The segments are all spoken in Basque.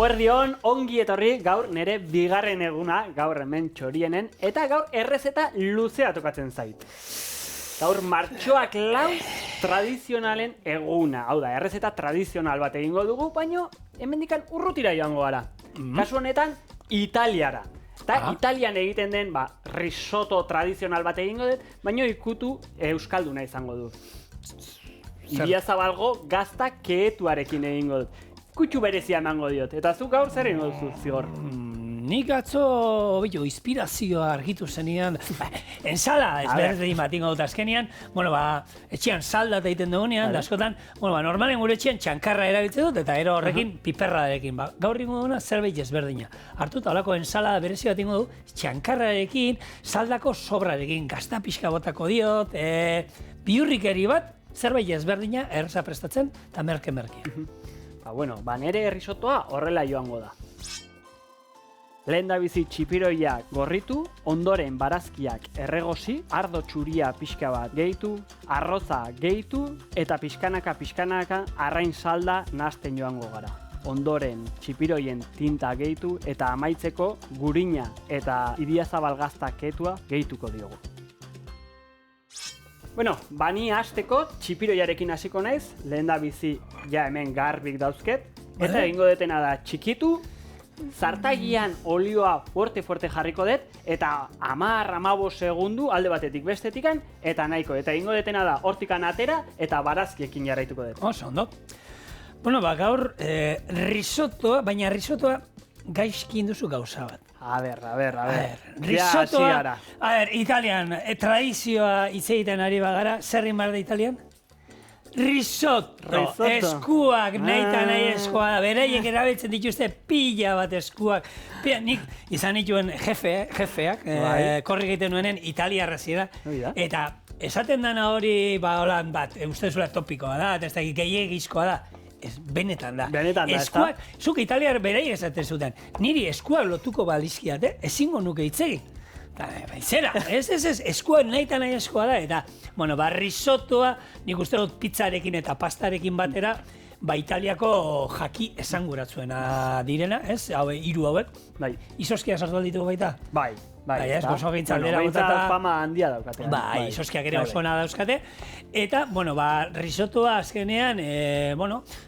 Eguerdion, ongi etorri gaur nere bigarren eguna, gaur hemen txorienen, eta gaur errezeta luzea tokatzen zait. Gaur martxoak lau tradizionalen eguna. Hau da, errezeta tradizional bat egingo dugu, baino hemendikan urrutira joango gara. Kasu honetan, Italiara. Eta Italian egiten den risotto tradizional bat egingo dut, baino ikutu euskalduna izango du. Idiazabalgo gazta keetuarekin egingo dut. Kutxu berezia emango diot, eta zu gaur zer egingo duzu zigor? Nik atzo, inspirazioa argitu zenian, ensala ezberdin bat ingo dut azkenian, etxean salda egiten dugunean, da askotan, normalen gure etxean txankarra erabiltzen dut, eta ero horrekin piperrarekin, gaur ingo duguna zerbait ezberdina. Hartuta holako ensala berezi bat ingo du, txankarrarekin, saldako sobrarekin, gazta pixka botako diot, bihurrikeri bat, zerbait ezberdina erreza prestatzen, eta merke-merke. Nere errisotoa horrela joango da. Lehendabizi txipiroia gorritu, ondoren barazkiak erregosi, ardo txuria pixka bat gehitu, arroza gehitu, eta pixkanaka arrain salda nahasten joango gara. Ondoren txipiroien tinta gehitu, eta amaitzeko gurina eta idiazabal gazta keetua gehituko diogu. Bani hasteko txipiroiarekin hasiko naiz, lehendabizi hemen garbik dauzket, eta egingo detena da txikitu, zartagian olioa fuerte jarriko dut, eta 10-15 segundu alde batetik bestetikan, eta nahiko. Eta egingo detena da hortikan atera, eta barazkiekin jarraituko dut. Oso, ondo. Gaur risottoa, baina risottoa gaizkin duzu gauza bat. A ber. Risottoa, Italian, tradizioa hitz egiten ari bagara, zer egin behar da Italian? Risotto, eskuak, nahi eskoa da, beraiek erabiltzen dituzte pila bat eskuak. Nik izan dituen jefeak, korri egiten nuenen italiarra zira, eta esaten dana hori, holan bat, uste zula topikoa da, eta ez da gehiagizkoa da. Benetan da. Eskuak, zuk italiar beraiek esaten zuten, niri eskuak lotuko balizkiat, ezingo nuke hitzegin. Zera, eskuak nahi eskoa da, eta, risottoa, nik uste dut pizzarekin eta pastarekin batera, Italiako jaki esanguratzuena direna, ez? Hiru hauek. Izoskia sartu alditugu baita? Bai. Oso gintzaldera botata. Fama handia daukate. Izoskiak ere oso ona dauzkate. Eta, risottoa azkenean,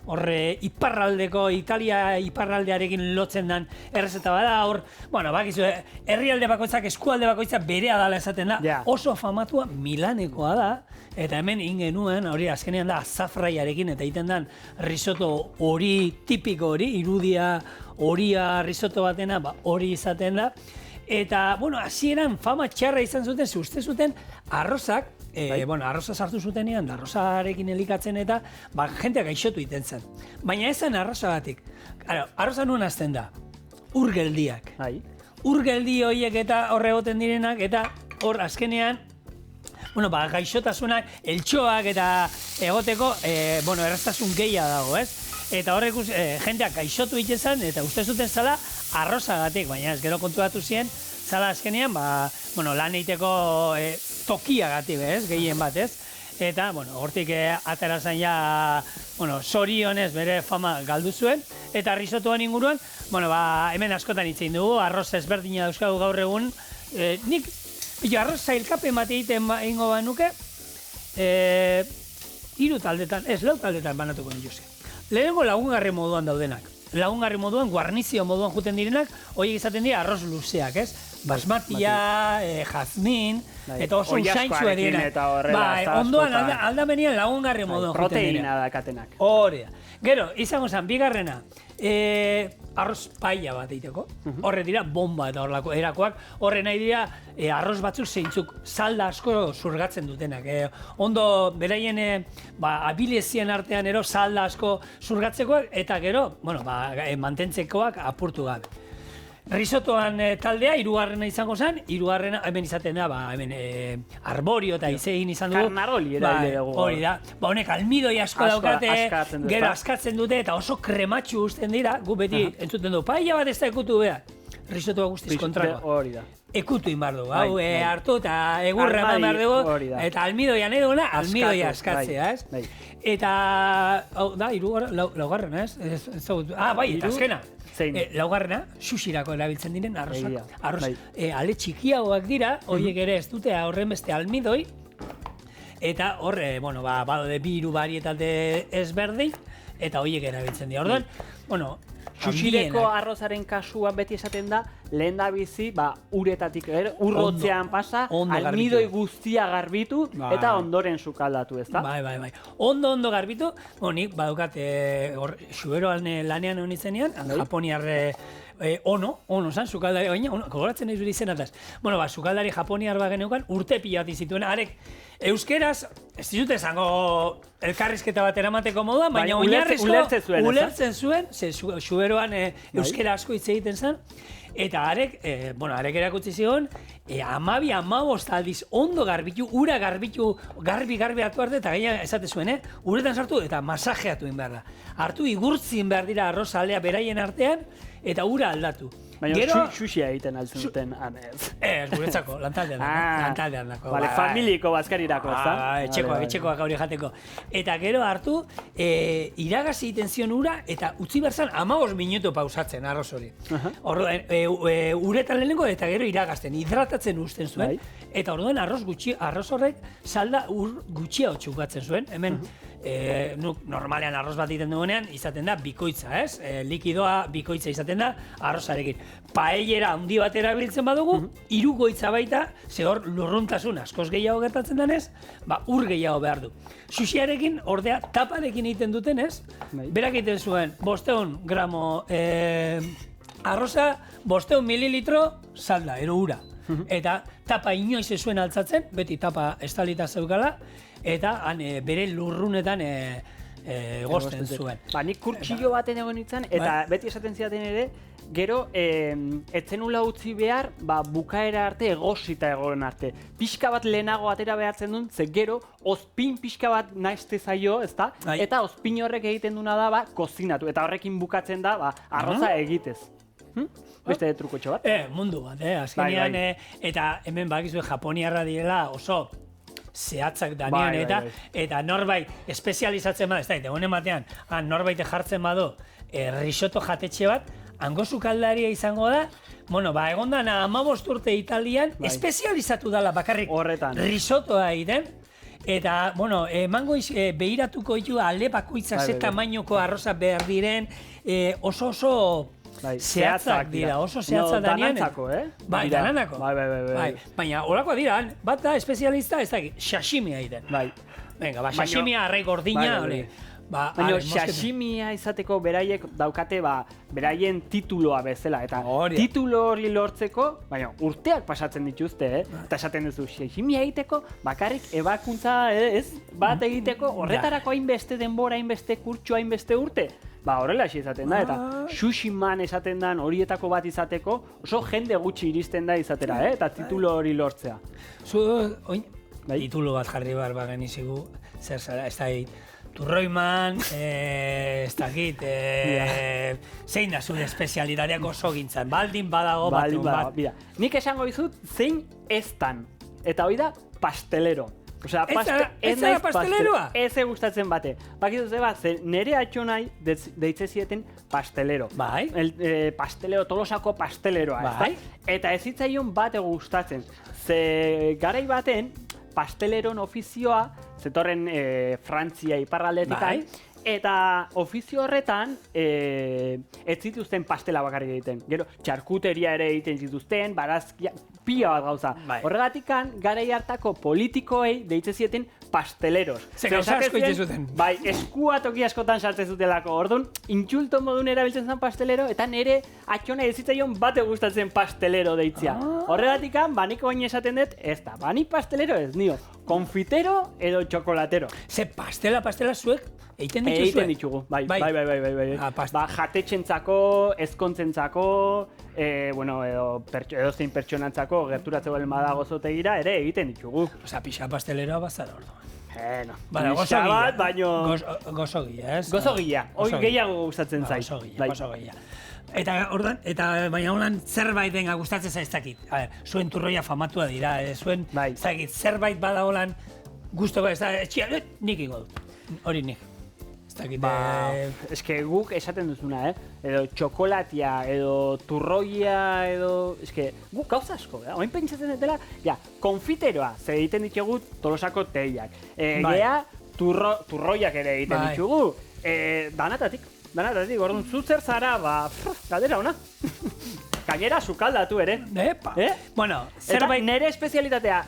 horre iparraldeko, Italia iparraldearekin lotzen den errezeta bada, hor, bakizu, herrialde bakoitzak, eskualde bakoitzak berea dala esaten da, oso famatua Milanekoa da, eta hemen ingenuen, hori azkenean da, azafraiarekin, eta egiten den risotto hori, tipiko hori, irudia horia risotto batena, hori izaten da. Eta, hasieran fama txarra izan zuten, uste zuten arrozak, arroza sartu zutenean, arrozarekin elikatzen eta, jentea gaixotu iten zen. Baina ez zen arrozagatik. Arroza nuen azten da, urgeldiak. Urgeldi horiek eta horre egoten direnak, eta hor azkenean, gaixotasunak, eltxoak eta egoteko, erraztasun gehia dago, ez? Eta horrek jenteak gaixotu iten zen, eta uste zuten zala arrozagatik, baina ez gero konturatu ziren, zala azkenean, lan egiteko tokiagatik, ez? Gehien bat, ez? Eta, hortik atera zen ja, zorionez bere fama galdu zuen, eta risottoan inguruan, hemen askotan hitz egin dugu, arroz ezberdina dauzkagu gaur egun, nik, arroz zailkapen bat egiten egingo banuke, 3 taldetan, lau taldetan banatuko nituzke. Lehenengo lagungarri moduan daudenak. Lagungarri moduan, guarnizio moduan juten direnak, horiek izaten dira arroz luzeak, ez? Basmatia, jazmin, eta oso usaintzua direnak. Ondoan aldamenian lagungarri moduan juten direnak. Proteina dakatenak. Hori da. Gero, izango zen, bigarrena, arroz paella bat egiteko. Horre dira, bomba eta horrelako erakoak. Horre nahi dira, arroz batzuk zeintzuk salda asko zurgatzen dutenak. Ondo, beraien abilezien artean ero salda asko zurgatzekoak, eta gero, mantentzekoak apurtu gabe. Risottoan taldea, 3. izango zen, 3. hemen izaten da, arborio eta izegin izan dugu. Karnaroli eraile dugu. Hori da, honek almidoi asko daukate, gero askatzen dute eta oso krematxu uzten dira, gu beti entzuten dugu, paella bat ez da ekutu behar. Risottoa guztiz kontrakoa. Hori da. Ekutu inbar dugu, hartu eta egurra eman behar dugu, eta almidoia nahi duguna, almidoia askatzea, ez? Eta, hau da, 3. laugarrena, ez? Eta azkena. Zein? Laugarrena, sushirako erabiltzen diren arrosak. Egia, Arroz, bai. ale txikiagoak dira, horiek ere ez dute horren beste almidoi, eta hor, badode bi hiru barietate ezberdin, eta horiek erabiltzen dira. Orduan, Sushireko arrozaren kasuan beti esaten da, lehen da bizi, uretatik, urrotzean pasa, almidoi guztia garbitu, eta ondoren sukaldatu, ez da? Bai. Ondo garbitu, nik badukat, Xuberoan lanean egon izenean, japoniar ono zan, sukaldari, baina, gogoratzen nahi zure izenataz. Sukaldari japoniar bat geneukan, urte pilati zituen, arek, euskeraz, ez dizute esango elkarrizketa bat eramateko moduan, baina oinarrizko ulertzen zuen, ze Xuberoan euskera asko hitz egiten zen, eta arek erakutsi zion, 12-15 aldiz ondo garbitu, ura garbitu, garbi hartu arte, eta gaina esate zuen, uretan sartu eta masajeatu in behar da. Hartu igurtzin behar dira arroz alea beraien artean, eta ura aldatu. Baina sushia egiten altzen duten, ez? Ez, guretzako, lantaldean dako. Familiko bazkarirako, ez da? Etxekoak hori jateko. Eta gero hartu, iragazi egiten zion ura, eta utzi berzan 15 minutu pausatzen arroz hori. Uretan lehenengo eta gero iragazten, hidratatzen uzten zuen. Eta orduan arroz horrek salda ur gutxia txukatzen zuen. Hemen, normalean arroz bat egiten dugunean, izaten da bikoitza, ez? Likidoa bikoitza izaten da arrozarekin. Paellera handi bat erabiltzen badugu, hirukoitza baita, ze hor lurruntasun askoz gehiago gertatzen denez, ur gehiago behar du. Sushiarekin, ordea, taparekin egiten dutenez, berak egiten zuen 500 gramo arroza, 500 mililitro salda, ura. Eta tapa inoiz ez zuen altzatzen, beti tapa estalita zeukala, eta bere lurrunetan egozten zuen. Nik kurtsillo baten egon nintzen, eta beti esaten zidaten ere, gero, etzenula utzi behar, bukaera arte egosita egon arte. Pixka bat lehenago atera behartzen duen, ze gero, ozpin pixka bat naizte zaio, ezta? Eta ozpin horrek egiten duna da, kozinatu. Eta horrekin bukatzen da, arroza egitez. Beste trukotxo bat? Mundu bat, azkenean, eta hemen bakizue japoniarra direla oso zehatzak danean, eta norbait espezializatzen bada, ez da, egonen batean, norbait jartzen badu risotto jatetxe bat, hango sukaldaria izango da, egon dana 15 urte Italian, espezializatu dela bakarrik risottoa egiten, eta, emango behiratuko ditu ale bakoitza ze tamainoko arroza behar diren, oso zehatzak dira, oso zehatzak danean. Danantzako, Bai, dananako. Bai. Baina, horako dira, bat da espezialista, ez dakit, sashimia egiten. Venga, sashimia arrai gordina, hori. Baina sashimia izateko beraiek daukate beraien tituloa bezala, eta titulo hori lortzeko, baina urteak pasatzen dituzte, eta esaten duzu, sashimia egiteko, bakarrik ebakuntza bat egiteko, horretarako hainbeste denbora, hainbeste kurtso, hainbeste urte. Horrela izaten da, eta sushi man esaten dan horietako bat izateko, oso jende gutxi iristen da izatera, eta titulo hori lortzea. Titulo bat jarri behar bagen izigu, zer zara, ez da turroiman, ez dakit, zein da zure espezialitateak oso gintzen, baldin badago bat. Nik esango dizut zein eztan, eta hori da pastelero. Ez zara pasteleroa? Ez gustatzen bate. Bakizu ze bat, nire atxonai deitze zieten pastelero. Bai. Pastelero, Tolosako pasteleroa, ez da? Eta ez zitzaion bate gustatzen. Ze garai baten, pasteleron ofizioa, zetorren Frantzia iparraldetik, eta ofizio horretan ez zituzten pastela bakarrik egiten. Gero, txarkuteria ere egiten zituzten, barazkia, pila bat gauza. Horregatikan, garai hartako politikoei deitze zieten pasteleros. Ze gauza asko egiten zuten. Bai, eskua toki askotan sartzen zutelako. Orduan, intxulto modun erabiltzen zen pastelero, eta nire atxona ez zitzaion bate gustatzen pastelero deitzia. Horregatikan, nik oin esaten dut, ez da, nik pastelero ez nio. Konfitero edo txokolatero. Ze pastela zuek egiten dituzue? Egiten ditugu, bai. Jatetxentzako, ezkontzentzako, edo zein pertsonantzako gerturatzeko baldin badago zotegira ere egiten ditugu. Osa, pixa pasteleroa bazara orduan. Pixa bat, baino... Gozogia, ez? Gozogia, hori gehiago gustatzen zait. Gozogia. Eta baina holan zerbait denga gustatzen zaiztakit. Zuen turroia famatua dira, zuen zerbait bada holan guztoko ez da, nik ingo dut. Hori nik. Ez dakit, eske guk esaten duzuna, edo txokolatia, edo turroia, edo... Eske guk gauza asko, oin pentsatzen dutela, ja, konfiteroa, ze egiten ditugu Tolosako teiak. Gea, turroiak ere egiten ditugu. Danatatik, orduan zuzer zara, galdera ona. Gainera, sukaldatu ere. Epa! Bueno, zerbait... Eta nire espezialitatea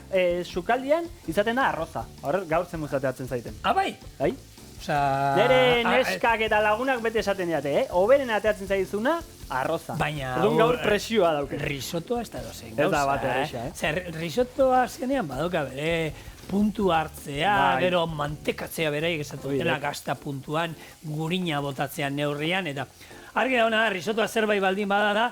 sukaldian izaten da arroza. Hor, gaur zen muzateatzen zaiten. Bai? Bai? Nire neskak eta lagunak bete esaten diate, Oberen ateatzen zaizuna, arroza. Baina... Orduan gaur presioa dauke. Risottoa ez da dozen gauza, ez da bat erresa, Zer, risottoa azkenean badoka bere puntu hartzea, gero mantekatzea beraiek esatu dutela gazta puntuan, gurina botatzean neurrian, eta argi dauna da, risottoa zerbait baldin bada da,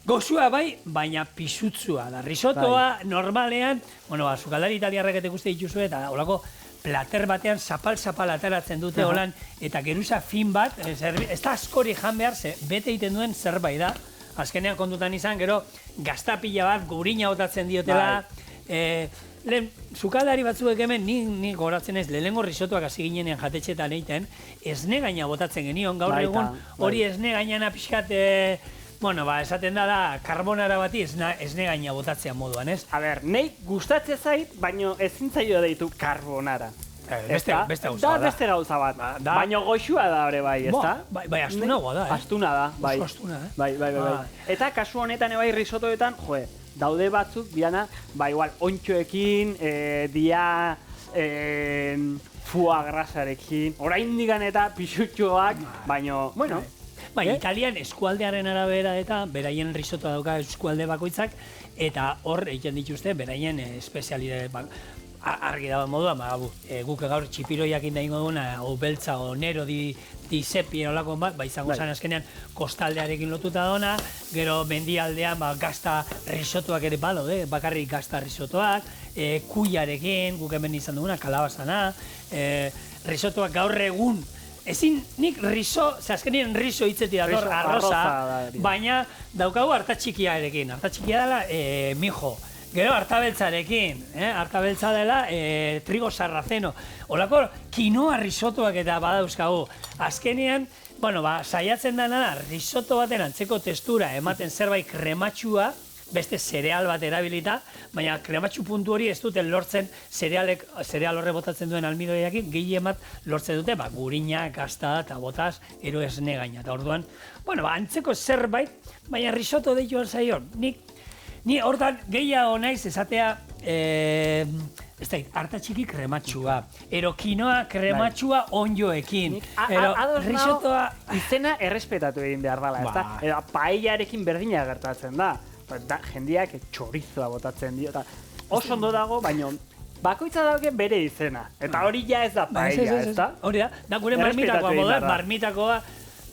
goxua bai, baina pisutzua da. Risottoa normalean, sukaldari italiarrak eta ikuste dituzu eta holako plater batean zapal-zapal ateratzen dute holan, eta geruza fin bat, ez da askori jan behar, bete egiten duen zerbait da. Azkenean kontutan izan, gero gaztapila bat gurina botatzen diotela. Sukaldari batzuek hemen, ni goratzen ez, lehenengo risottoak hasi ginenean jatetxetan egiten, esne gaina botatzen genion, gaur egun hori esne gainana pixkat, esaten da, karbonara bati esne gaina botatzea moduan, ez? A ber, nahi gustatzea zait, baino ezin zaio deitu karbonara. Beste gauza da. Beste gauza bat. Baino goxua da hori bai, ez da? Bai, astunagoa da, Astuna da, bai. Astuna, Bai. Eta kasu honetan bai risottoetan, daude batzuk, diana, igual, ontxoekin, foie grasarekin, oraindikan eta pisutxoak, baino, bueno... Italian eskualdearen arabera eta beraien risottoa dauka eskualde bakoitzak, eta hor egiten dituzte beraien espezialidade argi dagoen moduan, guk gaur txipiroiak indaingo duguna, o beltza, o nero di sepi olako bat, izango zen azkenean kostaldearekin lotuta dona, gero mendialdean gazta risottoak ere bakarrik gazta risottoak, kuiarekin, guk hemen izan duguna, kalabazana, risottoak gaur egun, ezin nik azkenien riso hitzetik dator arroza, baina daukagu hartatxikia erekin. Hartatxikia dela mijo. Gero hartabeltzarekin, hartabeltza dela trigo sarrazeno. Olako quinoa risottoak eta badauzkagu. Azkenean, saiatzen dena da, risotto baten antzeko testura ematen zerbait krematxua, beste zereal bat erabilita, baina krematxu puntu hori ez duten lortzen zereal horre botatzen duen almidoiakin, gehien bat lortzen dute, gurina, gazta eta botaz, ero esne gaina. Eta orduan, antzeko zerbait, baina risotto deitu alzaion. Ni hortan gehiago naiz esatea, hartatxiki krematxua, ero quinoa krematxua onjoekin. Risottoa izena errespetatu egin behar dela, ez da? Edo paellarekin berdina gertatzen da. Jendeak txorizoa botatzen dio, eta oso ondo dago, baina bakoitza dauke bere izena. Eta hori ja ez da paella, ez da? Hori da, gure marmitakoa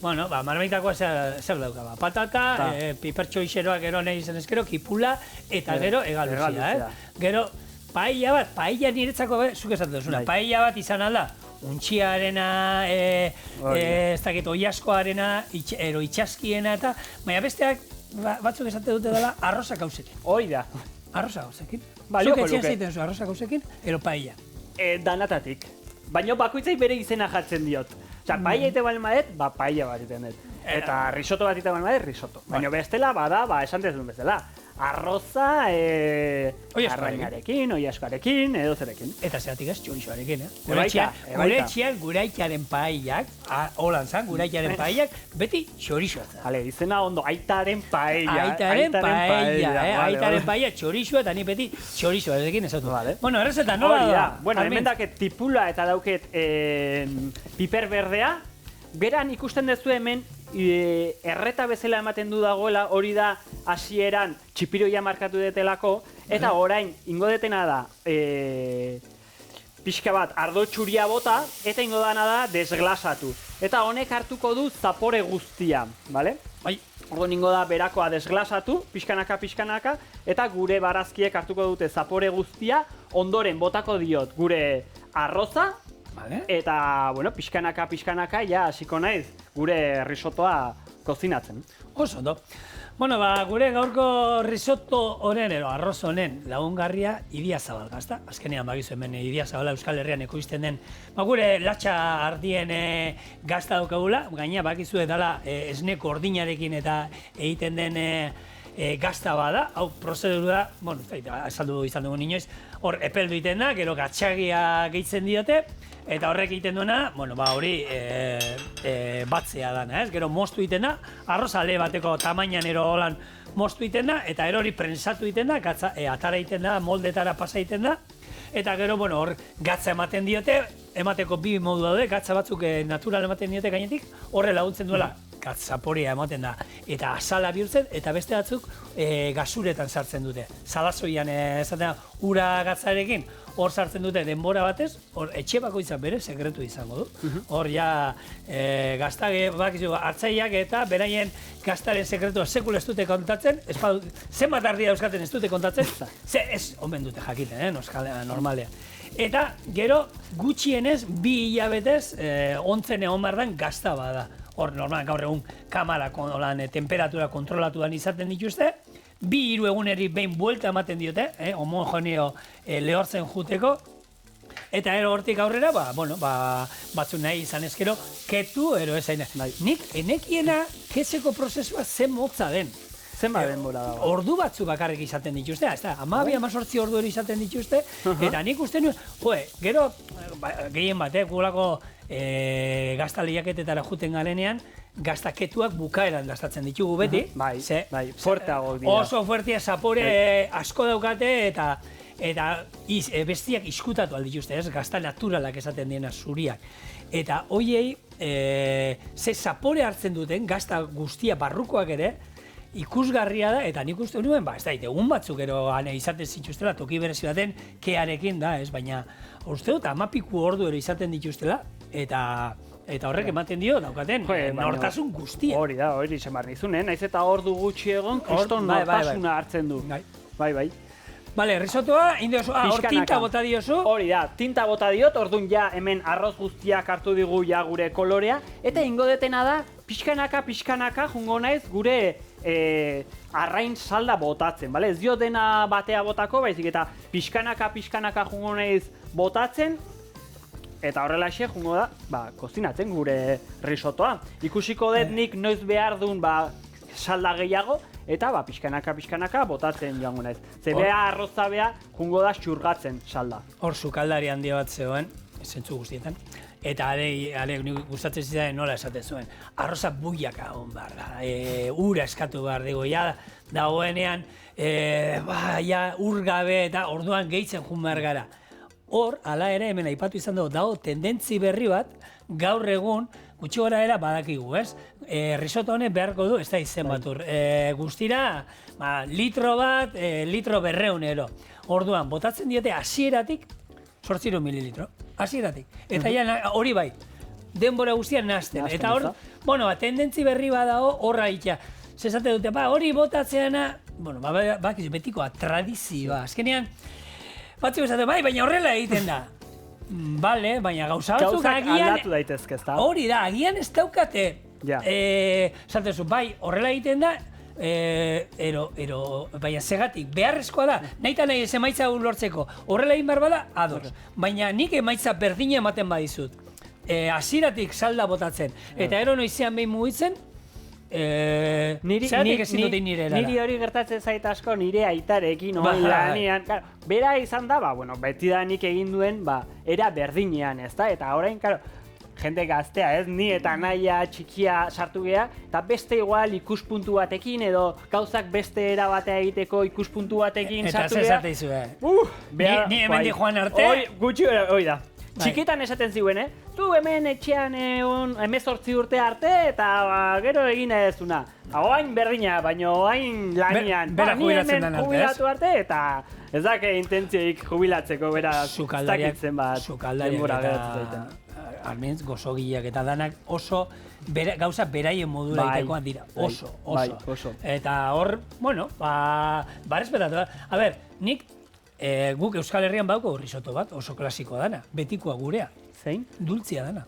moda, marmitakoa zer dauka, patata, pipertxo ixeroak gero nahi izan ezkero, kipula, eta gero egaluzia, Gero, paella niretzako, zuk esaten duzuna, paella bat izan alda, untxiarena, ez dakit, oiaskoarena, ero itxaskiena, eta baina besteak, batzuk esate dute dela arroza gauzekin. Hoi da. Arroza gauzekin. Zuk etxean zeiten zu arroza gauzekin, ero paella. Danatatik. Baina bakoitzai bere izena jatzen diot. Osa, paella ite balen badet, paella bat iten dut. Eta risotto bat ite balen badet, risotto. Baina bestela, esan dezun bestela. Arroza, arrainarekin, oiaskoarekin, edo zerekin. Eta zeratik ez, txorizoarekin, Gure etxean paellak, holan zan, gure aitzaren paellak, beti txorizoa. Hale, izena ondo, aitaren paella. Aitaren paella, txorizoa, eta ni beti txorizoarekin esatu. Bueno, errezetan, nola da? Bueno, hemen daket tipula eta dauket piper berdea. Beran ikusten duzu hemen, erreta bezala ematen du dagoela, hori da hasieran txipiroia markatu detelako, eta orain ingo detena da pixka bat ardo txuria bota, eta ingo dana da desglasatu. Eta honek hartuko du zapore guztia, bale? Orduan ingo da berakoa desglasatu, pixkanaka, eta gure barazkiek hartuko dute zapore guztia, ondoren botako diot gure arroza, eta, pixkanaka, ja, hasiko naiz, gure risottoa kozinatzen. Oso ondo. Bueno, gure gaurko risotto honen, arroz honen lagungarria Idiazabal gazta. Azkenean bagizu hemen Idiazabala Euskal Herrian ekoizten den, gure latxa ardien gazta daukagula, gaina bakizu edala esneko ordinarekin eta egiten den gazta bada, hau prozedura, bueno, esaldu izan dugu inoiz, hor epeldu egiten da, gero gatxagia gehitzen diote, eta horrek egiten duena, bueno, hori batzea dana, ez? Gero moztu egiten da, arroz ale bateko tamainan ero holan moztu egiten da, eta erori prensatu egiten da, atara egiten da, moldetara pasa egiten da, eta gero, bueno, hor gatza ematen diote, emateko bi modu daude, gatza batzuk natural ematen diote gainetik, horre laguntzen duela, gatzaporia ematen da, eta azala bihurtzen, eta beste batzuk gasuretan sartzen dute. Zalazoian esaten ura gatzarekin, hor sartzen dute denbora batez, hor etxe bakoitzak bere sekretu izango du. Hor ja gaztage, bakizu, hartzaileak eta beraien gaztaren sekretua sekul ez dute kontatzen, zenbat ardia euskaten ez dute kontatzen, ze ez omen dute jakiten, normalean. Eta gero gutxienez, 2 hilabetez, ontzen egon behar den gazta bada. Hor, normal, gaur egun kamara temperatura kontrolatuan izaten dituzte, 2-3 eguneri behin buelta ematen diote, homogeneo lehortzen juteko, eta ero hortik aurrera, batzuk nahi izan ezkero, ketu ero ezain. Nik enekiena ketzeko prozesua zen motza den. Zenba denbora dago? Ordu batzu bakarrik izaten dituzte, ez da, 12-18 ordu eri izaten dituzte, eta nik uste nuen, gero, gehien bat, gulako gazta lehiaketetara juten galenean, gaztaketuak bukaeran gastatzen ditugu beti. Bai, fuerteagoak dira. Oso fuertea, zapore asko daukate, eta bestiak iskutatu aldituzte, ez? Gazta naturalak esaten diena zuriak. Eta hoiei, ze zapore hartzen duten, gazta guztia barrukoak ere, ikusgarria da, eta nik uste nuen, ez da, egun batzuk ero izaten zituztela, toki berezi baten kearekin da, ez? Baina, uste dut, 10 ordu ero izaten dituztela, eta horrek ematen dio, daukaten, nortasun guztia. Hori da, hori izan behar nizunen, naiz eta ordu gutxi egon, kriston nortasuna hartzen du. Bai. Bale, risotoa, hor tinta bota diozu. Hori da, tinta bota diot, orduan ja hemen arroz guztiak hartu digu ja gure kolorea, eta ingo detena da, pixkanaka jungo naiz gure arrain salda botatzen, bale? Ez dio dena batea botako, baizik eta pixkanaka jungo naiz botatzen, eta horrelaxe jungo da, kozinatzen gure risotoa. Ikusiko dut nik noiz behar duen salda gehiago, eta pixkanaka botatzen joango naiz. Zebea arrozabea jungo da xurgatzen salda. Hor sukaldari handi bat zegoen, zentzu guztietan. Eta ale gustatzen zidan nola esaten zuen. Arroza buiaka egon behar da, ura eskatu behar dugu, ja dagoenean, ur gabe eta orduan gehitzen jun behar gara. Hor, ala ere, hemen aipatu izan dugu, dago tendentzi berri bat, gaur egun, gutxi gora era badakigu, ez? Risotto honek beharko du, ez da izen batur. Guztira, litro bat, litro 200 ero. Orduan, botatzen diote hasieratik 800 mililitro, hasieratik. Eta hori bai, denbora guztian nazten. Eta hor, tendentzi berri badago horra itxa. Zesate dute, hori botatzeana, betikoa, tradizioa. Azkenean, batzuk esate, baina horrela egiten da. Bale, baina gauza batzuk agian... aldatu daitezke, ez da? Hori da, agian ez daukate. Zatezu, horrela egiten da, baina segatik, beharrezkoa da, nahi eta nahi ez emaitza lortzeko, horrela egin behar bada, ados. Baina nik emaitza berdina ematen badizut. Hasieratik salda botatzen, eta ero noizean behin mugitzen, zeratik ezin dut nire erara. Niri hori gertatzen zait asko nire aitarekin lanean. Bera izan da, beti da nik egin duen, era berdinean, ez da? Eta orain, jende gaztea, ez? Ni eta naia txikia sartu geha, eta beste igual ikuspuntu batekin, edo gauzak beste era batea egiteko ikuspuntu batekin sartu geha. Eta zezateizu, Ni hemen di joan arte. Gutxi hori da. Txikitan esaten ziuen, zu hemen etxean 18 urte arte eta gero egin ezuna. Oain berdina, baina oain lanian. Ni hemen jubilatu arte eta ez dake intentzioik jubilatzeko bera zakitzen bat denbora geratu zaiten. Armentz, gozogileak eta danak oso gauza beraien modura egitekoan dira. Oso. Eta hor, respetatu. A ber, nik guk Euskal Herrian bauko risotto bat, oso klasikoa dana, betikoa gurea. Zein? Dultzia dana.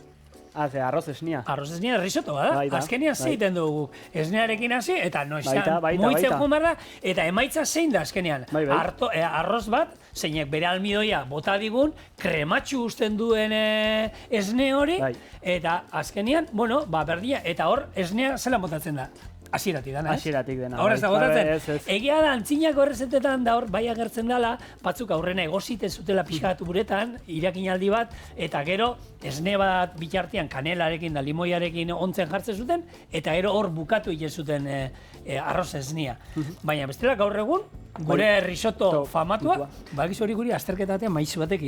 Ze arroz esnia. Arroz esnia risotto bada. Bai da, Azkenean bai. zeiten dugu esnearekin hasi eta noizean Baita. mugitzen joan behar da eta emaitza zein da azkenean. Bai. Arroz bat, zeinek bere almidoia bota digun, krematxu usten duen esne hori, Bai. eta azkenean, bueno, berdina, eta hor esnea zelan botatzen da. Hasieratik dana, ez? Hasieratik dena. Hor ez da botatzen. Ez. Egia da, antzinako errezetetan da hor bai agertzen dela, batzuk aurrena egoziten zutela pixka bat uretan, irakinaldi bat, eta gero esne bat bitartean kanelarekin da limoiarekin ontzen jartzen zuten, eta gero hor bukatu egin zuten arroz esnia. Baina bestela gaur egun, gure risotto famatua, bakizu hori guri azterketatean maizu batek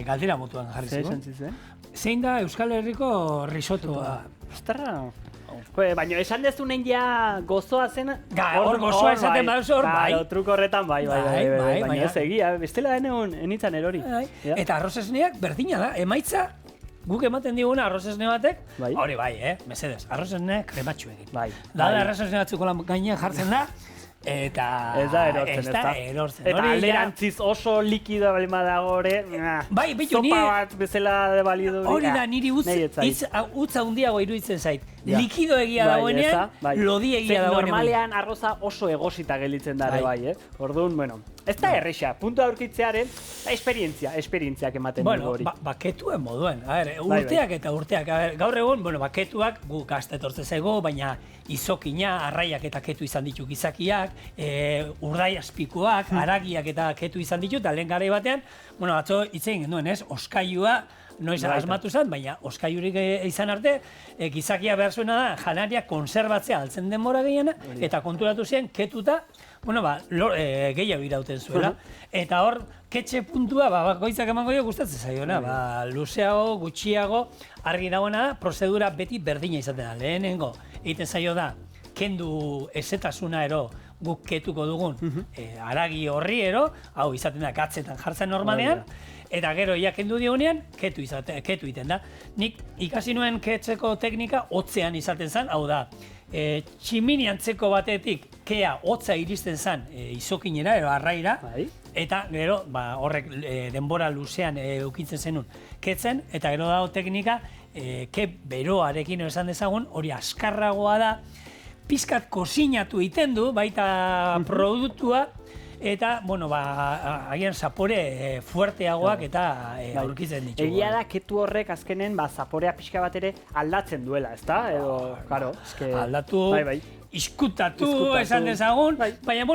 galdera mutuan jarri zigun. Zein da Euskal Herriko risottoa? Ostra. Baina esan dezunen ja gozoa zen... Hor gozoa esaten baduzu hor, bai. Truko horretan bai. Baina ez egia, bestela enitzan erori. Eta arroz esneak berdina da, emaitza guk ematen diguna arroz esne batek, hori bai, mesedez, arroz esne krematxu egin. Bai. Da arroz esne batzuko gainean jartzen da, eta ez da erortzen. Eta alderantziz oso likidoa bali badago ore, sopa bat bezala de balido. Hori da, niri utza handiago iruditzen zait. Likido egia dagoenean, lodi egia dagoenean. Normalean arroza oso egosita gelitzen dara bai, Orduan, bueno, ez da erresa, puntu aurkitzearen esperientziak ematen dugu hori. Bueno, baketuen moduen, urteak eta urteak. Gaur egun, baketuak gu gazta etortzen zaigu, baina izokina, arraiak eta ketu izan ditu gizakiak, urdai azpikoak, aragiak eta ketu izan ditu, eta lehen garai batean, atzo hitz egin genuen, ez, oskailua, noiz asmatu zen, baina oskailurik izan arte, gizakia behar zuena da, janaria konserbatzea altzen denbora gehiena, eta konturatu zen, ketuta, gehiago irauten zuela. Eta hor, ketxe puntua, bakoitzak emango jo gustatzen zaiona, luzeago, gutxiago, argi dagoena da, prozedura beti berdina izaten da. Lehenengo, egiten zaio da, kendu ezetasuna ero, guk ketuko dugun, aragi horri ero, hau izaten da, gatzetan jartzen normalean, eta gero kendu dionean, ketu iten da. Nik ikasi nuen ketzeko teknika hotzean izaten zen, hau da, tximini antzeko batetik kea hotza iristen zen izokinera, ero arraira, eta gero horrek denbora luzean eukitzen zenun ketzen, eta gero dago teknika, ke beroarekin esan dezagun, hori askarragoa da, pizkat kozinatu iten du, baita produktua, eta, agian zapore fuerteagoak eta aurkitzen ditugu. Egia da, ketu horrek azkenen zaporea pixka bat ere aldatzen duela, ezta? Edo, karo, aldatu, iskutatu esan dezagun, baina,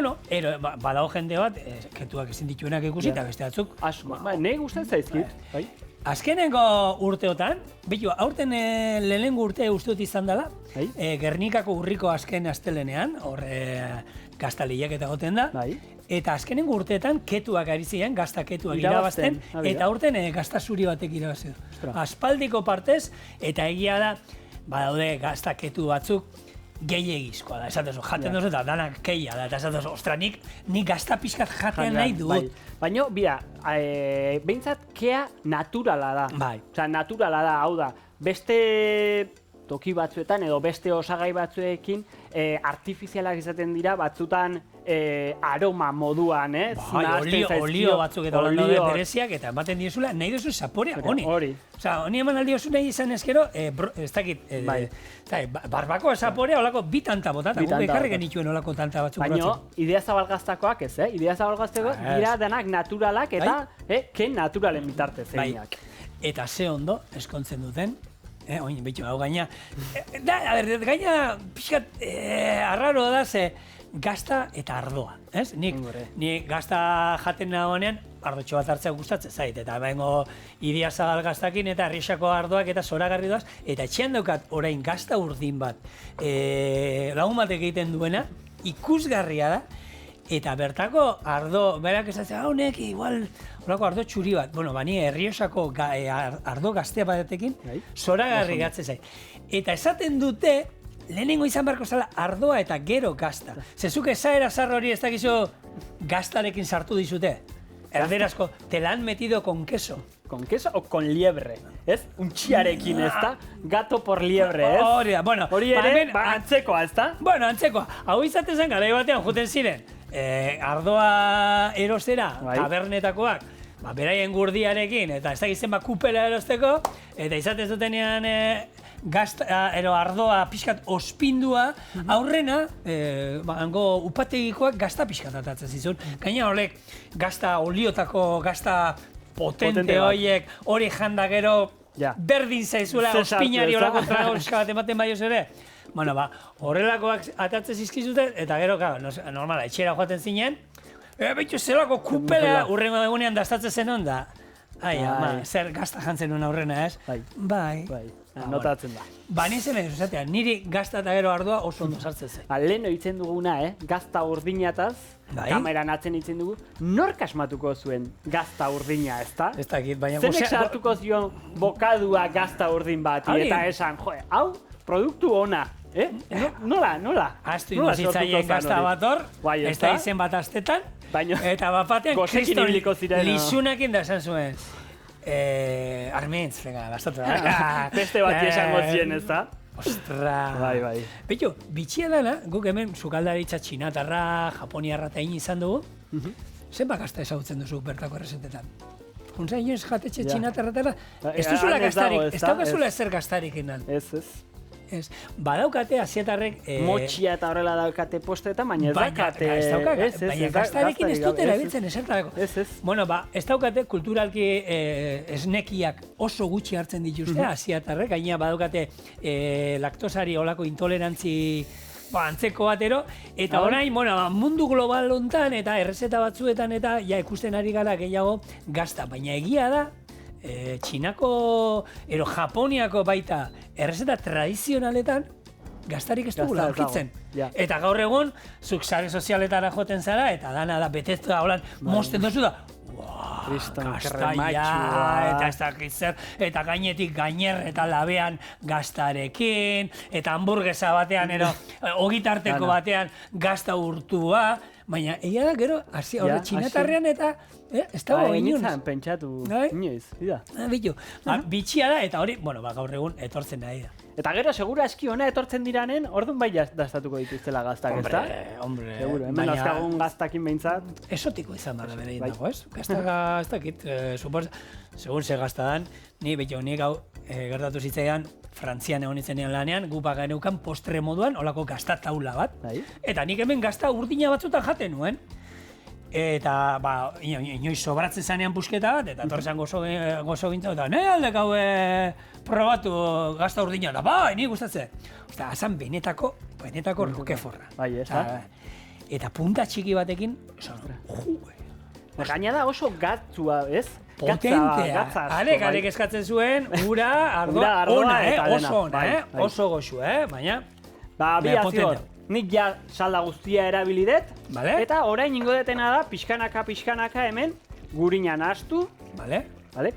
badago jende bat, ketuak ezin dituenak ikusi, eta beste batzuk. Nahi gustatzen zaizkit. Azkenengo urteotan, aurten lehenengo urte uste dut izan dela, Gernikako urriko azken astelenean, hor gaztaliak eta goten da, eta azkenengo urteetan ketuak ari ziren, gazta ketuak irabazten, eta aurten gazta zuri batek irabazten. Aspaldiko partez, eta egia da, badaude gazta ketu batzuk, gehiagizkoa da, esaten zu, jaten duzu eta danak keia da, eta esaten zu, ostra, nik gazta pixkat jatean nahi dut. Baina, behintzat kea naturala da. Osa, naturala da, hau da, beste toki batzuetan edo beste osagai batzuekin artifizialak izaten dira, batzutan aroma moduan, olio batzuk eta daude bereziak, eta ematen diezula, nahi duzu zaporea, honi. Osa, honi eman aldiozu nahi izan ezkero, ez dakit, barbako zaporea olako bi tanta botata, guk ekarri genituen olako tanta batzuk baina, idea zabalgaztakoak ez, idea zabalgaztakoak dira denak naturalak eta ken naturalen bitartez zeinak. Eta ze ondo eskontzen duten, oin, behitu, hau gaina, gaina pixkat arraroa da ze gazta eta ardoa, ez? Nik gazta jaten nagoenean, ardotxo bat hartzea gustatzen zait, eta bengo Idiazabal gaztakin eta Arrixako ardoak eta zoragarri doaz, eta etxean daukat orain gazta urdin bat lagun batek egiten duena, ikusgarria da, eta bertako ardo, berak esatzen, honek, igual, horako ardo txuri bat, bani Errioxako ardo gaztea batekin, zoragarri gatzen zait. Eta esaten dute, lehenengo izan beharko zela ardoa eta gero gazta. Zezuk ezaera zarro hori ez dakizu gaztarekin sartu dizute. Erderazko, te la han metido con queso. Con queso o con liebre, ez? Untxiarekin, ez da? Gato por liebre, ez? Hori da, bueno. Hori ere, antzekoa, ez da? Bueno, antzekoa. Hau izaten zen, garai batean juten ziren, ardoa erostera, tabernetakoak, beraien gurdiarekin, eta ez da gizten kupela erosteko, eta izaten zutenean ardoa pixkat ospindua, aurrena, hango upategikoak gazta pixkat atatzen zizun. Gaina horrek, gazta oliotako, gazta potente horiek, hori janda gero, berdin zaizuela, ospinari horako tragoska bat ematen baioz ere. Bueno, horrelakoak atatzen zizkizuten, eta gero, normala, etxera joaten zinen, betxo zelako kupela urrengo egunean dastatzen zen onda. Zer gazta jantzen nuen aurrena, ez? Bai. Notatzen da. Nintzen ez, niri gazta eta gero ardoa oso ondo sartzen zen. Lehen hitzen duguna, gazta urdinataz, kameran atzen hitzen dugu, nork asmatuko zuen gazta urdina, ezta? Ez dakit, baina... Zenek sartuko zion bokadua gazta urdin bati, eta esan, hau, produktu ona. Nola? Astu inozitzaien gazta bat hor, ez da izen bat astetan, eta bat batean kriston lizunakin da esan zuen. Armentz, venga, gastatu da. Beste bat esango zien, ez da? Ostra! Bai. Beto, bitxia dana, guk hemen sukaldaritza txinatarra, japoniarra eta izan dugu, zenbat gazta ezagutzen duzu bertako errezetetan? Juntza inoiz jatetxe txinatarratara, ez duzula gaztarik, ez daukazula ezer gaztarik inan. Ez. Badaukate asiatarrek... Motxia eta horrela daukate postetan, baina ez daukate... Baina gaztarekin ez dute erabiltzen esertarako. Ez. Bueno, ez daukate kulturalki esnekiak oso gutxi hartzen dituzte asiatarrek, gaina badaukate laktosari olako intolerantzi antzeko batero, eta orain, mundu global hontan eta errezeta batzuetan eta ikusten ari gara gehiago gazta, baina egia da, Txinako, Japoniako baita errezeta tradizionaletan gaztarik ez dugula aurkitzen. Eta gaur egun, zuk sare sozialetara joten zara, eta dana da beteztu da, holan, mosten dozu da, gaztaia, eta ez dakit zer, eta gainetik gainer eta labean gaztarekin, eta hamburguesa batean, ogitarteko batean gazta urtua, baina egia da gero, horre txinatarrean eta ez dago inoiz. Nintzen pentsatu inoiz, bida. Bitxia da, eta hori, gaur egun etortzen nahi da. Eta gero, segura eski ona etortzen diranen, orduan bai dastatuko dituztela gaztak, ez da? Hombre, seguro, hemen azkagun gaztakin behintzat. Esotiko izan bada bere dago, ez? Gaztaka, ez dakit, segun ze gazta dan, nik hau gertatu zitzaidan, Frantzian egon itzenean lanean, gupak geneukan postre moduan, olako gazta taula bat. Eta nik hemen gazta urdina batzutan jaten nuen. Eta, inoiz sobratzen zanean pusketa bat, eta torrezan gozo gintzen, eta nahi aldek hau probatu gazta urdina, eta ni gustatzen. Osta, azan benetako rokeforra. Eta punta txiki batekin, gaina da oso gatzua, ez? Potentea, arek eskatzen zuen, ura, ardoa, oso ona, oso goxu, baina... Bi azior, nik ja salda guztia erabilidet, eta orain ingo detena da, pixkanaka hemen, gurina nahastu,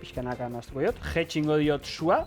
pixkanaka nahastuko diot, jetxingo diot sua,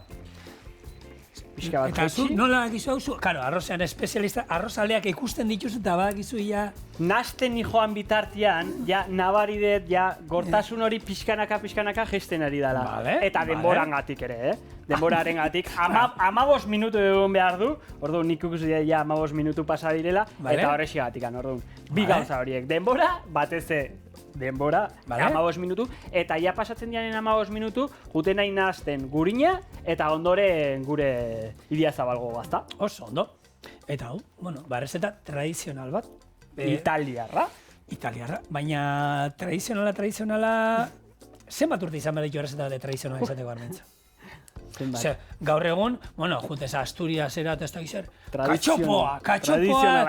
pixka bat jetxi. Eta nola gizu hau zu? Karo, arrozean espezialista, arrozaleak ikusten dituzu eta badakizu ja... Nasten nijoan bitartean, nabaridet, gortasun hori pixkanaka gesten ari dela. Eta denboran gatik ere, denboraren gatik. 15 minutu egon behar du, orduan nik ikusi ja 15 minutu pasa direla, eta horrexi gatikan, orduan. Bi gauza horiek, denbora, bateze denbora, 15 minutu, eta ja pasatzen dianen 15 minutu, juten nahi nahazten gurina, eta ondoren gure idiazabalgo gazta. Oso, ondo. Eta hau, errezeta tradizional bat. Italiarra, baina tradizionala, zenbat urte izan behar ditu errezeta bat tradizionala izateko Armentza? Gaur egun, jutez Asturias erat ez dakiz zer, katxopoa!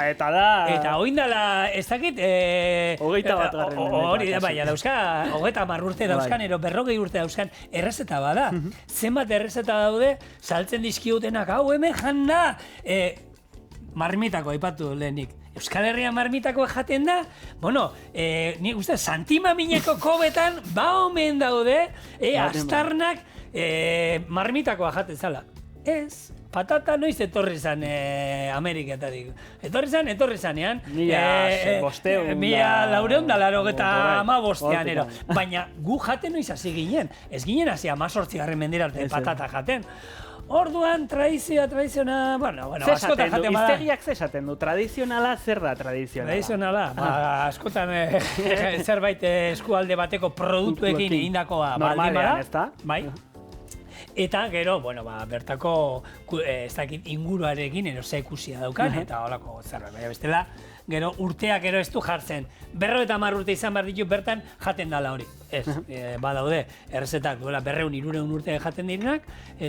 Eta da... Eta oindala, ez dakit... 21. Hori da, baina dauzka, 30 urte dauzkan, 40 urte dauzkan, errezeta bada. Zenbat errezeta daude, saltzen dizkiutenak, hau hemen janda, marmitako aipatu lehenik. Euskal Herrian marmitako jaten da, nik uste, santimamineko kobetan, omen daude, astarnak, marmitakoa jaten zala. Ez, patata noiz etorri zan Ameriketatik. Etorri zanean, 1485 ero. Baina gu jaten noiz hasi ginen. Ez ginen hasi 18. mendirarte patata jaten. Orduan, tradiziona, bueno, askotan jaten bada. Hiztegiak ze esaten du, tradizionala zer da tradizionala? Tradizionala, askotan zerbait eskualde bateko produktuekin egindakoa baldin bada. Ezta? Bai. Eta gero, bertako ez dakit inguruarekin ikusia daukan, eta holako zerbait, baina bestela, gero urteak gero ez du jartzen. 50 urte izan behar ditu bertan jaten dala hori. Ez, badaude, errezetak duela 200-300 urte jaten direnak,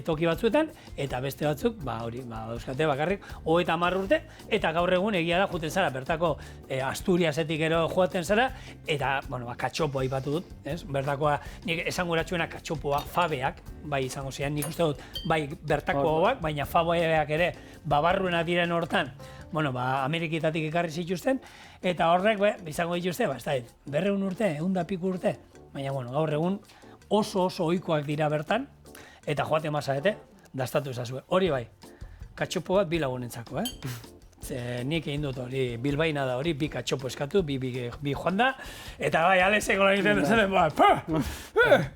toki batzuetan, eta beste batzuk, dauzkate bakarrik, 30 urte, eta gaur egun egia da juten zara, bertako Asturiasetik gero joaten zara, eta, katxopoa ipatu dut, ez? Bertakoa, nik esanguratsuena katxopoa, fabeak, bai izango zian, nik uste dut, bai bertakoak, baina fabeak ere, babarruena diren hortan, Ameriketatik ekarri zituzten, eta horrek, izango dituzte, ez da, 200 urte, 100 piku urte, baina, gaur egun oso ohikoak dira bertan, eta joate mazarete, dastatu ezazue. Hori bai, katxopo bat bi lagunentzako, Nik egin dut hori, bilbaina da hori, bi katxopo eskatu, bi joan da, eta bai, alezeko lan egiten dut,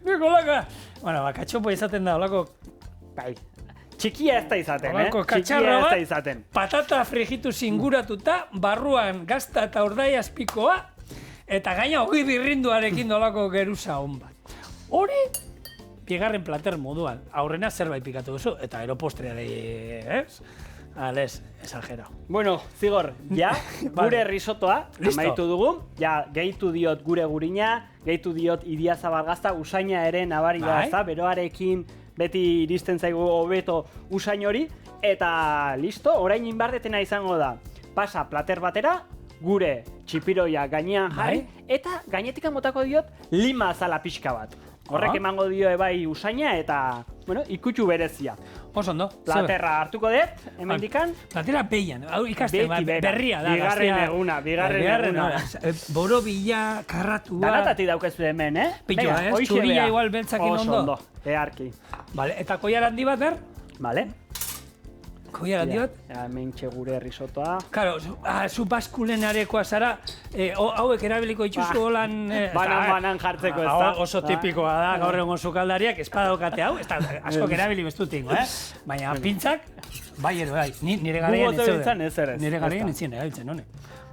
Nikolaka! Katxopo izaten da, holako... Bai. Txikia ez da izaten, Katxarra bat, patata frigitu zinguratuta, barruan gazta eta ordai azpikoa, eta gaina hori birrinduarekin dolako geruza hon bat. Hori, bigarren plater moduan, aurrena zerbait pikatu duzu, eta aeropostreari, Alez, exagerao. Bueno, Zigor, gure risotoa, amaitu dugu, gehitu diot gure gurina, gehitu diot Idiazabal Gazta, usaina ere nabari da, ezta, beroarekin beti iristen zaigu hobeto usain hori, eta listo, orain inbardetena izango da, pasa plater batera, gure txipiroia gainean jarri, eta gainetik motako diot lima azala pixka bat. Horrek emango dio bai usaina eta, ikutxu berezia. Oso ondo. Platerra hartuko dut, hemendikan. Platera behian, hau ikasten, berria da. Bigarren eguna. Borobila, karratua. Danatati daukezu hemen, Pillo, txurila igual beltzakin ondo. Oso ondo, beharki. Vale, eta koiar handi bat, ber? Vale. Koiar handi bat? Hemen txegure risotoa. Karo, zu baskulenarekoa zara, hauek erabiliko dituzu holan... Banan jartzeko ez da. Oso tipikoa da, gaur egon zukaldariak, espadokate hau, asko erabili bestutingo, Baina pintzak, bai, nire garaien ez zeuden. Nire garaien ez ziren erabiltzen, honek.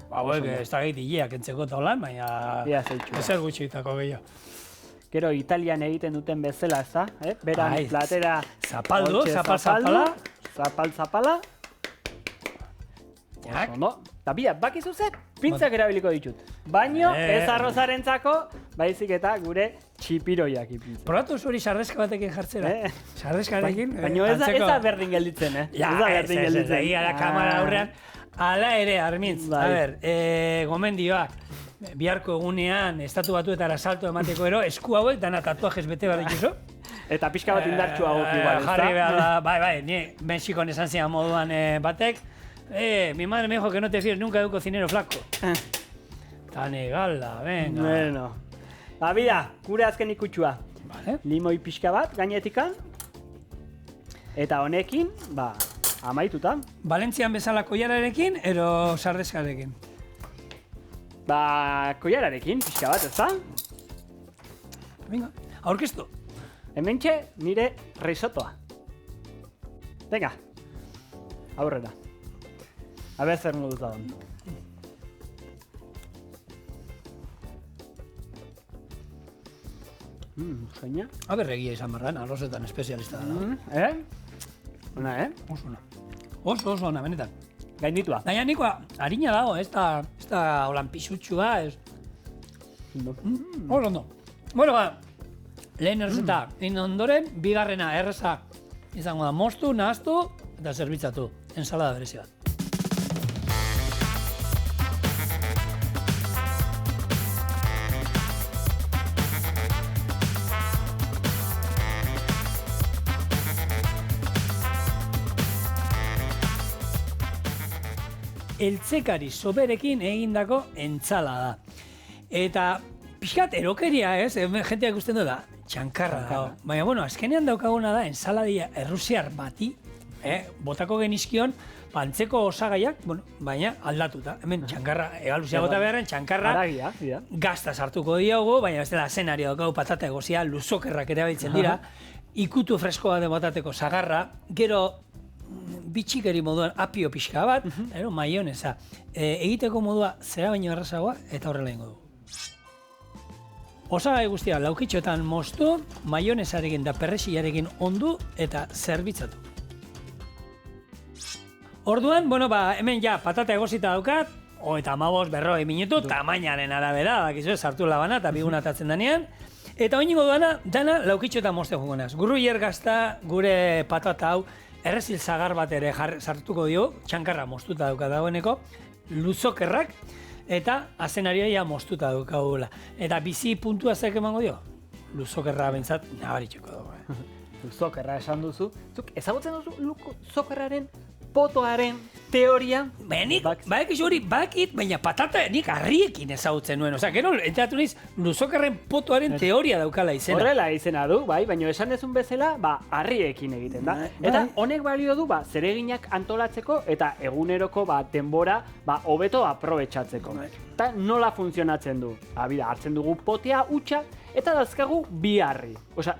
Hauek ez da gehit hileak entzeko eta holan, baina ezer gutxitako gehiago. Gero Italian egiten duten bezala, ez da? Beran platera... Zapaldu, zapala. Eta bakizu ze, pintzak erabiliko ditut. Baino, ez arrozarentzako, baizik eta gure txipiroiak ipintzen. Probatu zuri sardeska batekin jartzera. Sardeskarekin. Baina ez da berdin gelditzen, Ez da berdin gelditzen. Egia da kamara aurrean. Hala ere, Armintz. A ber, gomendioak. Biharko egunean, estatu batuetara salto emateko ero, esku hauek dana tatuajes bete behar dituzu. Eta pixka bat indartxuago igual, ez da? Jarri behar da, bai, ni Mexikon esan zian moduan batek, mi madre me dijo que no te fíes nunca de un cocinero flaco. Tan egala, venga. Bueno. Bida, gure azken ikutxua. Limoi pixka bat, gainetikan. Eta honekin, amaituta. Valentzian bezala koiararekin, ero sardeskarekin? Koiararekin, pixka bat, ez da? Venga, aurkeztu. Hementxe nire risotoa. Venga, aurrera. A ber zer moduz da hon. Usaina. A ber egia izan barran, arrozetan espezialista da. Ona, Oso ona. Oso ona, benetan. Gainditua. Gaina nikoa, harina dago, ez da holan pisutxua, ez. Oso ondo. Bueno, lehen errezeta, ondoren, bigarrena erreza izango da moztu, nahaztu eta zerbitzatu. Ensalada berezi bat. Eltzekari soberekin egindako entzalada. Eta pixkat erokeria, jenteak ikusten du da, txankarra da. Baina, azkenean daukaguna da, ensaladia errusiar bati, botako genizkion, antzeko osagaiak, baina aldatuta. Hemen txankarra, egaluzia bota beharren, txankarra gazta sartuko diogu, baina bestela zenario daukagu patata egozia, luzokerrak erabiltzen dira, ikutu freskoa de botateko sagarra, gero bitxikeri moduan apio pixka bat, gero maionesa. Egiteko modua zera baino errazagoa eta horrela ingo du. Osagai guztia laukitxoetan moztu, maionesarekin da perresiarekin ondu eta zerbitzatu. Orduan, hemen ja patata egosita daukat, eta 15-40 minutu, tamainaren arabera, dakizu, sartu labana eta bigunatatzen danean. Eta oingo duana, dana laukitxoetan mozte jongo naz. Gurruier gazta gure patata hau, errezil zagar bat ere sartuko dio, txankarra moztuta dauka dagoeneko, luzokerrak, eta azenarioa moztuta daukagula. Eta bizi puntua zek emango dio? Luzokerra bentsat nabaritxeko dugu. Luzokerra esan duzu. Zuk ezagutzen duzu luzokerraren potoaren teoria? Bakizu hori, bakit, baina patata nik harriekin ezagutzen nuen. Osea, gero, enteratu niz, luzokerren potoaren teoria daukala izena. Horrela izena du, baina esan dezun bezala, harriekin egiten da. Eta honek balio du, zereginak antolatzeko eta eguneroko denbora hobeto aprobetxatzeko. Eta nola funtzionatzen du? Hartzen dugu potea hutsa eta dauzkagu 2 harri. Osea,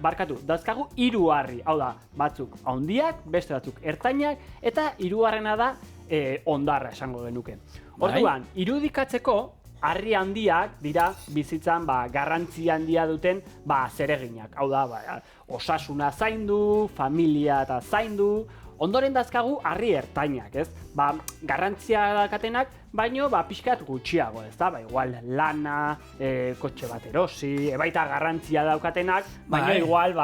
dauzkagu 3 harri. Hau da, batzuk handiak, beste batzuk ertainak, eta 3. da ondarra esango genuke. Orduan, irudikatzeko harri handiak dira bizitzan garrantzi handia duten zereginak. Hau da, osasuna zaindu, familia eta zaindu. Ondoren dazkagu harri ertainak, ez? Garrantzia dakatenak, baino pixkat gutxiago, ez da? Igual lana, kotxe bat erosi, baita garrantzia daukatenak, baino igual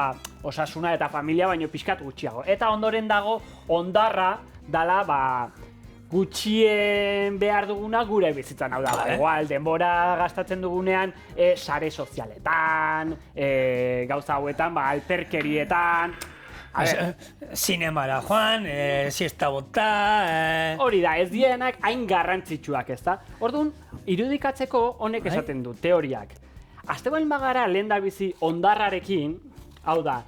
osasuna eta familia baino pixkat gutxiago. Eta ondoren dago ondarra dala gutxien behar duguna gure bizitzan, hau da, igual denbora gastatzen dugunean sare sozialetan, gauza hauetan, alperkerietan, zinemara joan, siesta bota... Hori da, ez dienak hain garrantzitsuak, ez da? Orduan, irudikatzeko honek esaten du, teoriak. Azte baldin bagara lehen da bizi ondarrarekin, hau da,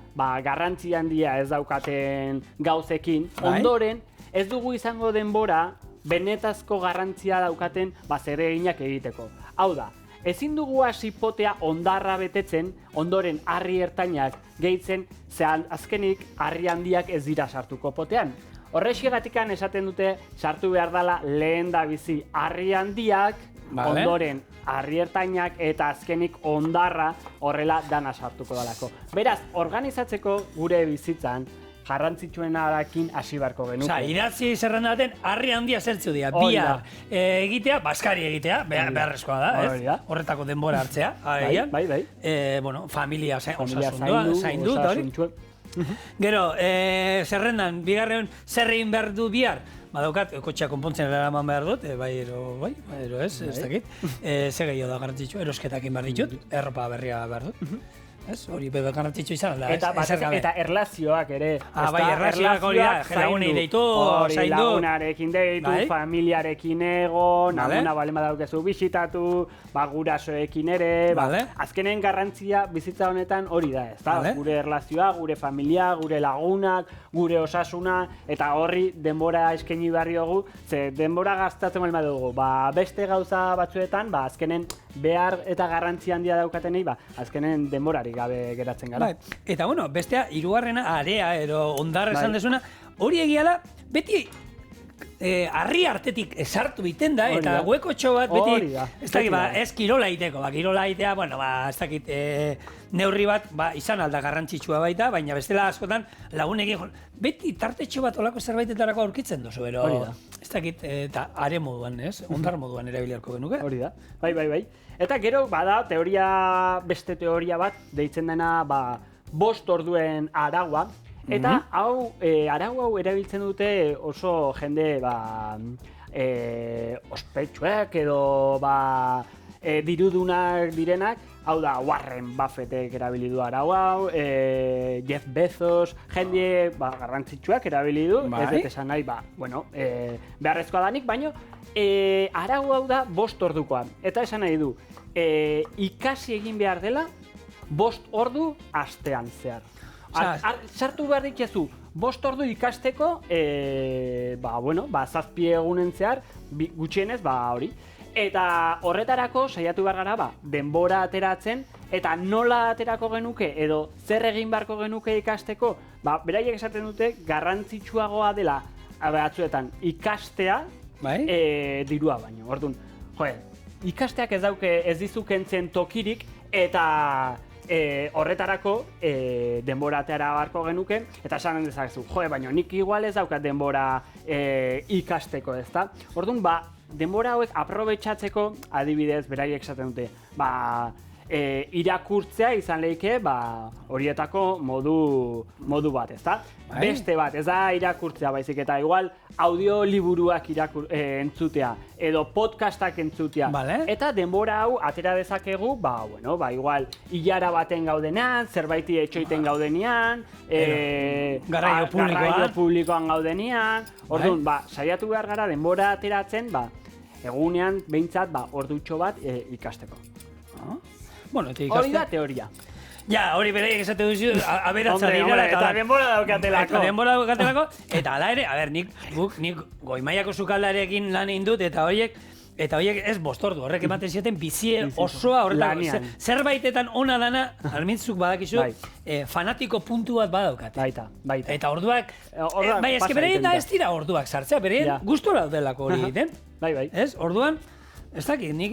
garrantzi handia ez daukaten gauzekin, ondoren ez dugu izango denbora benetazko garrantzia daukaten zereginak egiteko. Hau da, ezin dugu hasi potea ondarra betetzen, ondoren harri ertainak gehitzen, zean azkenik harri handiak ez dira sartuko potean. Horrexigatikan esaten dute sartu behar dela lehen da bizi harri handiak, ondoren harri ertainak eta azkenik ondarra horrela dana sartuko dalako. Beraz, organizatzeko gure bizitzan, garrantzitsuenarekin hasi beharko genuke. Osa, idatzi zerrenda baten, harri handia zertzu dira. Bihar egitea, baskari egitea, beharrezkoa da, ez? Horretako denbora hartzea. Bai. Familia zaindu eta hori. Gero, zerrendan, bigarren zer egin behar du bihar? Badaukat, kotxea konpontzen eraman behar dut, ero ez dakit. Ze gehiago da garrantzitsu, erosketak egin behar ditut, erropa berria behar dut. Hori bebe garrantzitsu izan, eta erlazioak ere. Erlazioak hori da, lagunei deitu, zaindu. Lagunarekin deitu, familiarekin egon, laguna balen badaukezu bisitatu, gurasoekin ere. Azkenen garrantzia bizitza honetan hori da, ez da? Gure erlazioa, gure familia, gure lagunak, gure osasuna, eta horri denbora eskaini behar diogu, ze denbora gastatzen balen badugu. Beste gauza batzuetan, azkenen behar eta garrantzi handia daukatenei, azkenen denborarik gabe geratzen gara. Eta bestea, 3. area, ondarra esan desuna, hori egiala, beti harri artetik esartu biten da, eta huekotxo bat beti, ez kirola iteko, kirola itea, ez dakit, neurri bat, izan alda garrantzitsua baita, baina bestela askotan lagunekin, beti tartetxo bat olako zerbaitetarako aurkitzen duzu, ez dakit, eta are moduan, ondar moduan erabiliarko genuke. Hori da, bai. Eta gero, beste teoria bat, deitzen dena, 5 orduen araua, eta arau hau erabiltzen dute oso jende, ospetsuek edo, dirudunak direnak, hau da, Warren Buffettek erabili du arau hau, Jeff Bezos, jende garrantzitsuak erabili du, ez dut esan nahi, beharrezkoa danik, baino, arau hau da 5 ordukoa, eta esan nahi du, ikasi egin behar dela 5 ordu astean zehar. Sartu behar dikezu 5 ordu ikasteko, 7 egunen zehar, gutxienez, hori. Eta horretarako saiatu behar gara, denbora ateratzen eta nola aterako genuke edo zer egin beharko genuke ikasteko, beraiek esaten dute garrantzitsuagoa dela batzuetan ikastea dirua baino. Orduan, ikasteak ez dizu kentzen tokirik eta horretarako denbora atera beharko genuke eta esan dezakezu, baina nik igual ez daukat denbora ikasteko, ezta? Orduan, denbora hauek aprobetxatzeko, adibidez, beraiek esaten dute, irakurtzea izan lehike horietako modu bat, ezta? Beste bat, ez da irakurtzea baizik eta igual audioliburuak entzutea edo podcastak entzutea. Eta denbora hau atera dezakegu, igual hilara baten gaudenean, zerbaiti etxoiten gaudenean, garraio publikoan gaudenean. Orduan, saiatu behar gara denbora ateratzen, egunean behintzat ordutxo bat ikasteko. Hori da teoria. Ja, hori beraiek esate duzu, aberatza dira eta denbora daukatelako. Eta ala ere, nik goimaiako sukaldarekin lan egin dut, eta horiek ez bostordu, horrek ematen zieten bizie osoa horretako. Zerbaitetan ona dana, almintzuk badakizu, fanatiko puntu bat badaukate. Baita. Eta orduak, ezke bereien da ez dira orduak sartzea, bereien gustora daudelako hori egiten. Bai. Ez, orduan, ez dakit, nik...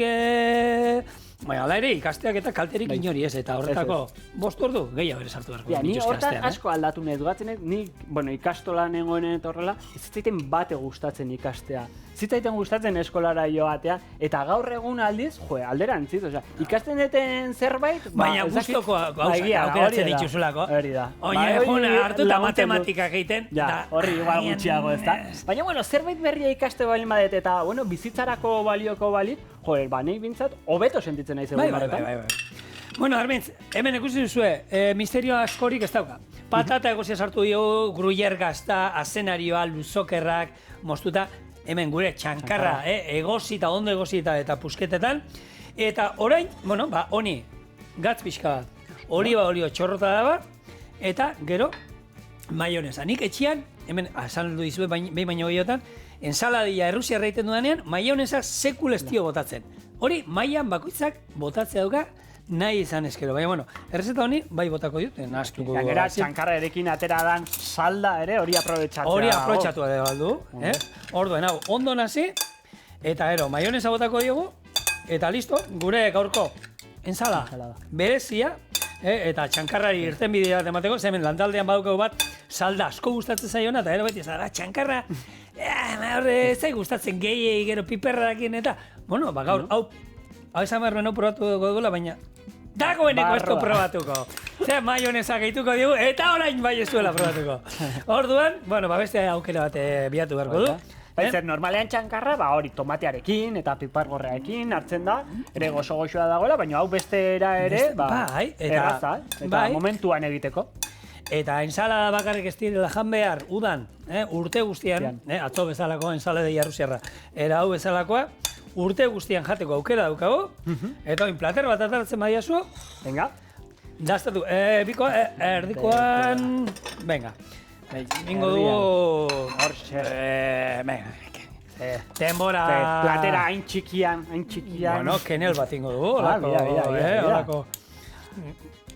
ala ere, ikasteak eta kalterik inori ez, eta horretako bostordu gehiago ere sartu beharko. Ni hortan asko aldatu nahi dugatzen, ni ikastola nengoenen eta horrela, ez zitzaiten bate gustatzen ikastea. Zitzaiten gustatzen eskolara joatea, eta gaur egun aldiz, alderantziz, ikasten duten zerbait... Baina gustoko aukeratzen dituzulako. Hori da. Oina, hartu eta matematikak egiten. Horri igual gutxiago ez da. Baina, zerbait berria ikaste balin badet eta, bizitzarako balioko balit, nahi bintzat, hobeto sentitzen nahi zegoen horretan. Bai. Bueno, Armentz, hemen ikusi duzue, misterio askorik ez dauka. Patata egozia sartu dio, gruyer gazta, azenarioa, luzokerrak, moztuta, hemen gure txankarra, egozi eta ondo egozi eta pusketetan. Eta orain, honi, gatz pixka bat, oliba olio txorrota da bat, eta gero, maionesa. Nik etxian, hemen, esan du dizue behin baino gehiotan, ensaladilla errusia erraiten dudanean, maionesa sekul ez dio botatzen. Hori, mailan bakoitzak botatzea dauka, nahi izan eskero. Baina, errezeta honi, bai botako dut, nahaztuko. Gainera, txankarra erekin atera dan salda ere, hori aprobetxatzea. Hori aprobetxatu da baldu. Orduen, hau, ondo nazi, eta maionesa botako diogu, eta listo, gure gaurko ensalada berezia, eta txankarrari irten bidea bat emateko, zemen lantaldean badukau bat, salda asko gustatzen zaiona, eta beti zara, txankarra, zai gustatzen gehiei, gero piperrakin, eta, gaur, hau esan behar benau probatu duela, baina dagoeneko ez du probatuko. Zer maionesa gehituko dugu, eta orain bai ez duela probatuko. Orduan, beste aukera bat biatu beharko du. Zer, normalean txankarra, hori tomatearekin eta pipargorrearekin hartzen da, ere gozo-gozoa dagoela, baina hau bestera ere, erraza, eta momentuan egiteko. Eta ensalada bakarrik ez direla jan behar, udan, urte guztian, atzo bezalako ensaladilla errusiarra, era hau bezalakoa, urte guztian jateko aukera daukago, eta oin plater bat ataratzen badiazu. Venga. Daztatu, erdikoan, venga. Bingo dugu... Venga. Denbora... Platera hain txikian. Bueno, kenel bat ingo dugu, holako.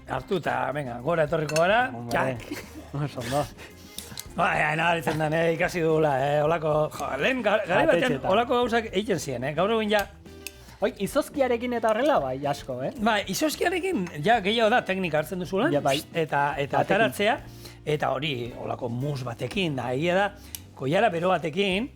Hartu eta, venga, gora etorriko gara. Osondo. Nabaritzen den, ikasi dugula, holako... Lehen, gari batean, holako gauzak egiten ziren, gaur egun ja... Izozkiarekin eta horrela, asko, izozkiarekin, gehiago da, teknika hartzen duzulan, eta ataratzea, eta hori, holako mus batekin, da, egia da, koiara bero batekin,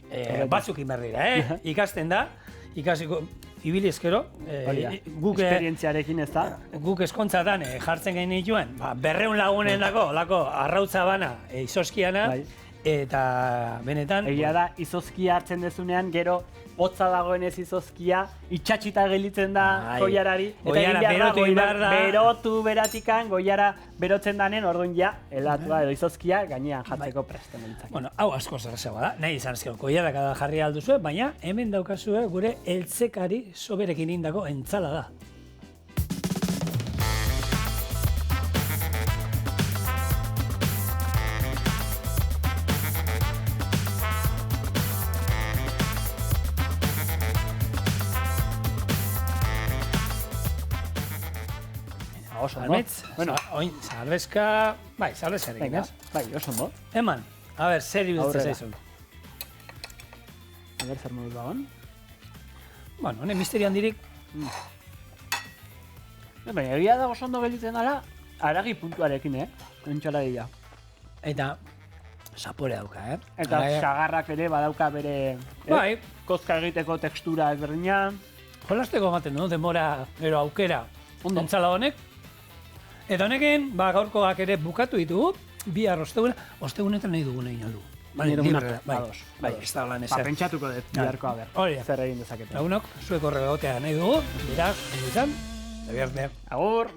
batzukin berdira, ikasten da, ikasiko, ibili ezkero, esperientziarekin ez da. Guk eskontzatan jartzen gain dituen, 200 lagunen dako, holako arrautza bana, izozkiana, eta benetan... Egia da, izozkia hartzen dezunean, gero, hotza dagoenez izozkia, itxatxita gelitzen da goiarari, eta berotu beratikan, goiara berotzen danen, orduan ja, helatua edo izozkia gainean jatzeko presten elitzak. Hau asko zerrazagoa da, nahi izan ezkero, goiarak jarri alduzue, baina hemen daukazue gure eltzekari soberekin indako entzalada. oso ondo. Almetz, Bueno, oin, salbeska, bai, salbeskarekin, venga, ez? bai, oso ondo. Eman, a ber, zer ibiltzen Aurrera. zaizun. A ber, zer moduz dagoen. Bueno, honen misteri handirik, Baina, egia da oso ondo gelditzen dela, aragi puntuarekin, Entxaladia. eta sapore dauka, Eta Hala, sagarrak ere badauka bere bai, kozka egiteko tekstura ezberdina. jolasteko ematen du, demora, gero aukera, Ondo. entzala honek. Eta honekin, gaurkoak ere bukatu ditugu, bihar ostegunetan nahi dugun egin aldu. Nire gunak, bai, ados, bai, ados. ez da holan Ba, ezer. pentsatuko dut, biharko, a ber, Hori da. zer egin dezakete. Lagunok, zuek horrela gotea nahi dugu, beraz, izan, eta bihar. Agur!